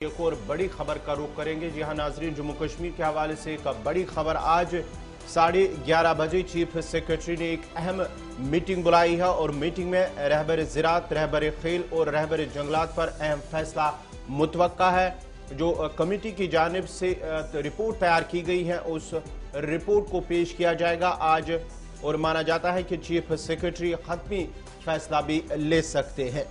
एक और बड़ी खबर का रुख करेंगे। जी हां नाजरीन, जम्मू कश्मीर के हवाले से एक बड़ी खबर। आज 11:30 बजे चीफ सेक्रेटरी ने एक अहम मीटिंग बुलाई है और मीटिंग में रहबर ज़राअत, रहबर खेल और रहबर जंगलात पर अहम फैसला मुतवक्का है। जो कमेटी की जानिब से रिपोर्ट तैयार की गई है उस रिपोर्ट को पेश किया जाएगा आज, और माना जाता है कि चीफ सेक्रेटरी खत्मी फैसला भी ले सकते हैं।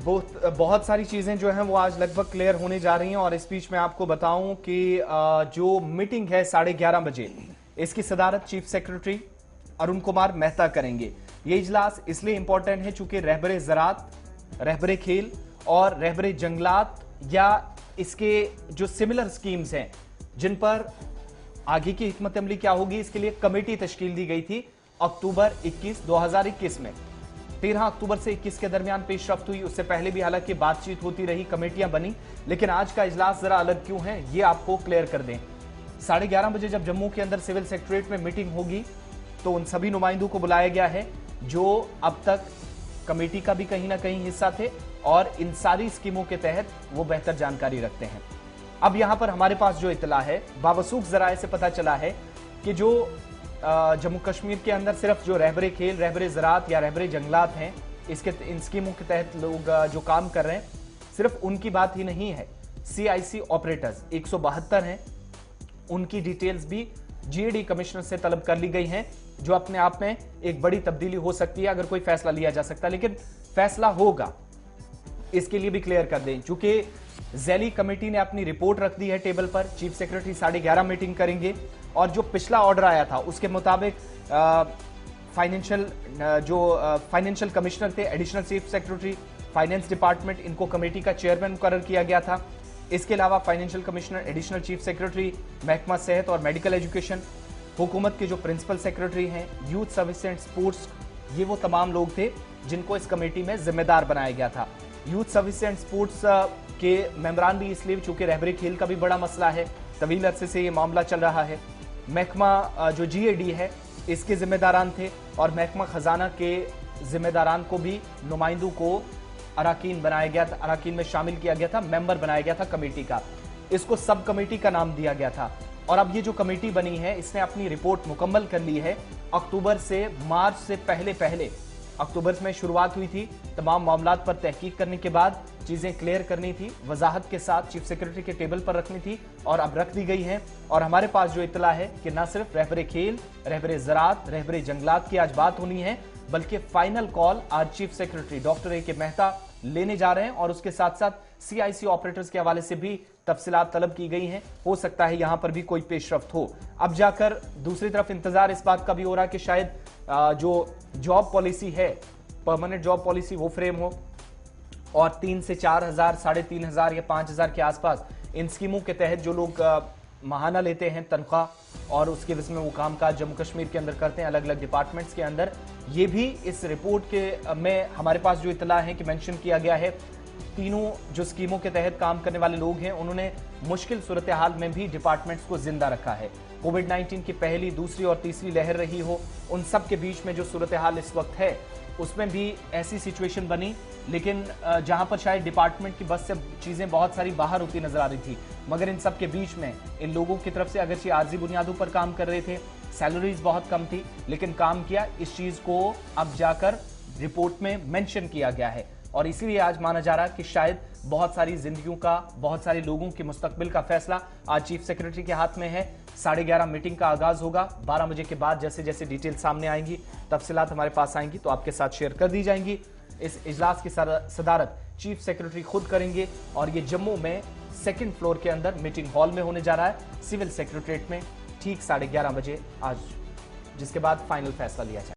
बहुत सारी चीजें जो हैं वो आज लगभग क्लियर होने जा रही हैं। और इस बीच में आपको बताऊं कि जो मीटिंग है 11:30 बजे, इसकी सदारत चीफ सेक्रेटरी अरुण कुमार मेहता करेंगे। ये इजलास इसलिए इंपॉर्टेंट है चूंकि रहबर ज़राअत, रहबर खेल और रहबर जंगलात या इसके जो सिमिलर स्कीम्स हैं जिन पर आगे की हिकमत अमली क्या होगी, इसके लिए कमेटी तश्कील दी गई थी अक्टूबर 21, 2021 में। 13 अक्टूबर से 21 के दरमियान पेशरफ्त हुई। उससे पहले भी हालांकि बातचीत होती रही, कमेटियां बनी, लेकिन आज का इजलास जरा अलग क्यों है ये आपको क्लियर कर दें। 11:30 बजे जब जम्मू के अंदर सिविल सेक्रेटरीट में मीटिंग होगी तो उन सभी नुमाइंदों को बुलाया गया है जो अब तक कमेटी का भी कहीं ना कहीं हिस्सा थे और इन सारी स्कीमों के तहत वो बेहतर जानकारी रखते हैं। अब यहां पर हमारे पास जो इतला है, बावसूख जराए से पता चला है कि जो जम्मू कश्मीर के अंदर सिर्फ जो रहबर खेल, रहबर ज़राअत या रहबर जंगलात हैं, इन स्कीमों के तहत लोग जो काम कर रहे हैं, सिर्फ उनकी बात ही नहीं है। CIC ऑपरेटर्स 172 हैं, उनकी डिटेल्स भी GAD कमिश्नर से तलब कर ली गई हैं, जो अपने आप में एक बड़ी तब्दीली हो सकती है अगर कोई फैसला लिया जा सकता है। लेकिन फैसला होगा इसके लिए भी क्लियर कर दें, चूंकि ज़ैली कमेटी ने अपनी रिपोर्ट रख दी है टेबल पर। चीफ सेक्रेटरी 11:30 मीटिंग करेंगे और जो पिछला ऑर्डर आया था उसके मुताबिक फाइनेंशियल कमिश्नर थे, additional chief secretary finance department, इनको कमेटी का चेयरमैन मुकर्रर किया गया था। इसके अलावा financial commissioner, additional chief secretary महकमा सेहत और मेडिकल एजुकेशन, हुकूमत के जो प्रिंसिपल सेक्रेटरी हैं, यूथ सर्विस एंड स्पोर्ट्स, ये वो तमाम लोग थे जिनको इस कमेटी में जिम्मेदार बनाया गया था। यूथ सर्विस एंड स्पोर्ट्स के मेंबरान भी इसलिए चूंकि रहबर खेल का भी बड़ा मसला है, तवील अरसे से ये मामला चल रहा है। महकमा जो GAD है इसके जिम्मेदारान थे और महकमा खजाना के जिम्मेदारान को भी नुमाइंदों को अराकीन बनाया गया था, अराकीन में शामिल किया गया था, मेंबर बनाया गया था कमेटी का। इसको सब कमेटी का नाम दिया गया था। और अब ये जो कमेटी बनी है इसने अपनी रिपोर्ट मुकम्मल कर ली है। अक्टूबर से मार्च से पहले अक्टूबर में शुरुआत हुई थी। तमाम मामलात पर तहकीक करने के बाद चीजें क्लियर करनी थी, वजाहत के साथ चीफ सेक्रेटरी के टेबल पर रखनी थी और अब रख दी गई है। और हमारे पास जो इतला है कि न सिर्फ रहबर खेल, रहबर ज़राअत, रहबर जंगलात की आज बात होनी है, बल्कि फाइनल कॉल आज chief secretary doctor AK Mehta लेने जा रहे हैं। और उसके साथ साथ CIC ऑपरेटर्स के हवाले से भी तफसीलात तलब की गई हैं। हो सकता है यहां पर भी कोई पेशरफ्त हो। अब जाकर दूसरी तरफ इंतजार इस बात का भी हो रहा है कि शायद जो जॉब पॉलिसी है, परमानेंट जॉब पॉलिसी, वो फ्रेम हो और 3 से 4 हजार, 3,500 या 5,000 के आसपास इन स्कीमों के तहत जो लोग महाना लेते हैं तनख्वाह और उसके वजह में वो काम काज जम्मू कश्मीर के अंदर करते हैं अलग अलग डिपार्टमेंट्स के अंदर, ये भी इस रिपोर्ट के में हमारे पास जो इतला है कि मेंशन किया गया है। तीनों जो स्कीमों के तहत काम करने वाले लोग हैं उन्होंने मुश्किल सूरत हाल में भी डिपार्टमेंट्स को जिंदा रखा है। कोविड-19 की पहली, दूसरी और तीसरी लहर रही हो, उन सब के बीच में जो सूरत हाल इस वक्त है उसमें भी ऐसी सिचुएशन बनी, लेकिन जहां पर शायद डिपार्टमेंट की बस से चीजें बहुत सारी बाहर होती नजर आ रही थी, मगर इन सब के बीच में इन लोगों की तरफ से अगरचे आर्जी बुनियादों पर काम कर रहे थे, सैलरीज बहुत कम थी, लेकिन काम किया। इस चीज को अब जाकर रिपोर्ट में मेंशन किया गया है और इसीलिए आज माना जा रहा है कि शायद बहुत सारी जिंदगियों का, बहुत सारे लोगों के मुस्तकबिल का फैसला आज चीफ सेक्रेटरी के हाथ में है। 11:30 मीटिंग का आगाज होगा। 12 बजे के बाद जैसे जैसे डिटेल सामने आएंगी, तफसीलात हमारे पास आएंगी तो आपके साथ शेयर कर दी जाएंगी। इस इजलास की सदारत चीफ सेक्रेटरी खुद करेंगे और ये जम्मू में 2nd फ्लोर के अंदर मीटिंग हॉल में होने जा रहा है, सिविल सेक्रेटरीट में, ठीक 11:30 बजे आज, जिसके बाद फाइनल फैसला लिया जाए।